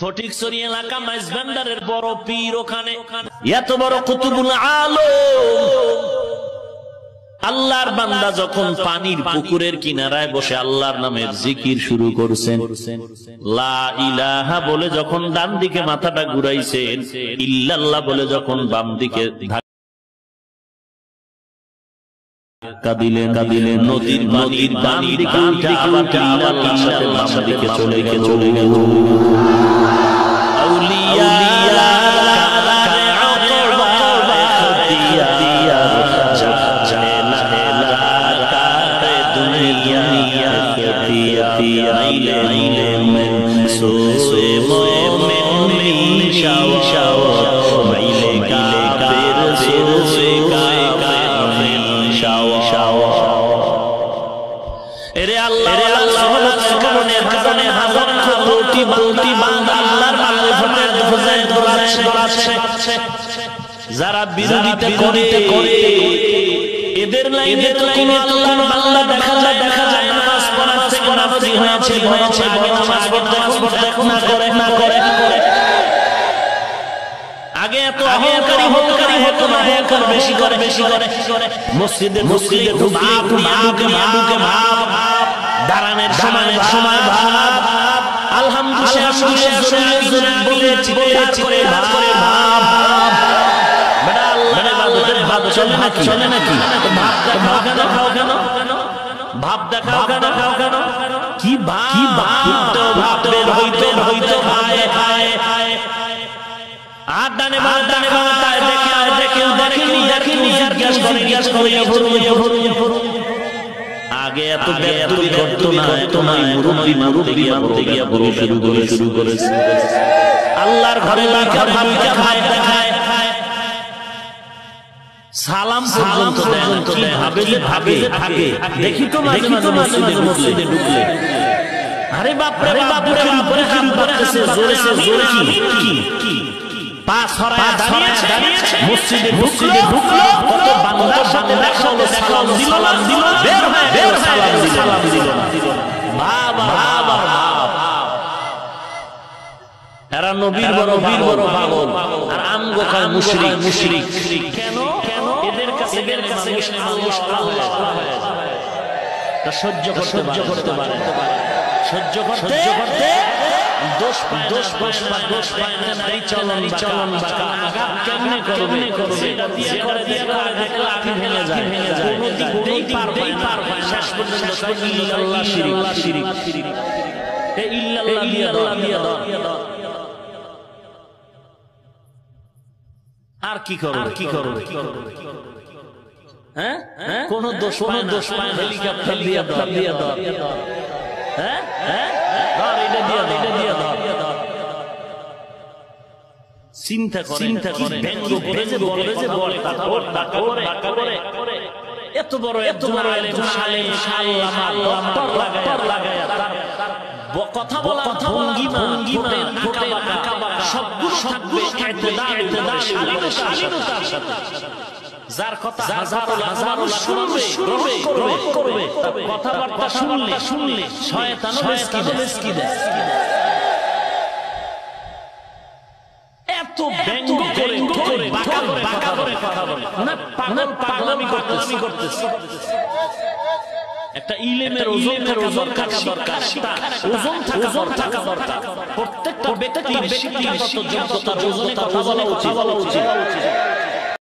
ফটিকছড়ি এলাকা মাইজভান্ডারের বড় পীর, ওখানে এত বড় কুতুবুল আলম আল্লাহর বান্দা যখন পানির পুকুরের কিনারায় বসে আল্লাহর নামের জিকির শুরু করছেন, লা ইলাহা বলে যখন ডান দিকে মাথাটা ঘুরাইছেন, ইল্লাল্লাহ বলে যখন বাম দিকে কাঁদিলেন, নদীর বাম দিকে উঠে আবার আল্লাহর সাথে বাম দিকে চলে গেল। আউলিয়া যারা বিরোধিতা করে এদের লাইনে তো কোনো আল্লাহর বান্দা দেখা যায় নামাজ পড়াচ্ছে নামাজি হয়েছে নামাজ পড়তে না করে আগে এত অহংকারী হতো না, অহংকার বেশি করে মসজিদে বুকে ভাব দাঁড়ানোর সময় ভাব আলহামদুলিল্লাহ বলে ভাব চলে নাকি ভাব দেখাও কেন কি ভাবের হইতো আর ডানে দেখেনি জিজ্ঞাসা করে আগে এত বেদবি করতো না, মুরব্বি মানতে গিয়া বলে শুরু করেছে আল্লাহর ঘরে ভাবিকা ভাব দেখায়, সালাম পর্যন্ত ভাবে যে থাকে দেখি তো মাঝে মসজিদে ঢুকলে, আরে বাপ রে বাপ জোরে কি পা ছড়ায় দাঁড়িয়েছে মসজিদে ঢুকলো, কত বান্দার সাথে দেখা হলো, সালাম দিল বের হয়ে সালাম দিল বাবা এরা নবীর বড় পাগল আর আমগো কয় মুশরিক। কেন এদের কাছে মানুষ তা সহ্য করতে পারে সহ্য করতে দোষ পায় না, নারী চলন বাঁকা কেমনে করবে লাঠি ভেঙে যায়, কোনো দিক পার পায় না, শেষ পর্যন্ত ইল্লাল্লাহ শিরিক ইল্লাল্লাহ দিয়া দাও আর কি করবে হ্যাঁ কোন দোষ পায় না, হেলিকপ্টার দিয়ে দাও হ্যাঁ এটা দিয়ে দাও চিন্তা করে ব্যঙ্গ করে যে বলে এত বড় লাগায়া কথা বলা ভঙ্গিমা সবগুলো থাকবে শালীনতার সাথে, যার কথা হাজার শুনবে কথাবার্তা শুনলে শয়তানও বেশকি দেয়। এত ব্যঙ্গ করে বাঁকা করে কথা বলে না, পাগলামি করতেছে। একটা ইলমের ওজন থাকা দরকার, ওজন থাকা দরকার। প্রত্যেকটা ব্যক্তির যোগ্যতার ওজনে কথা বলা উচিত।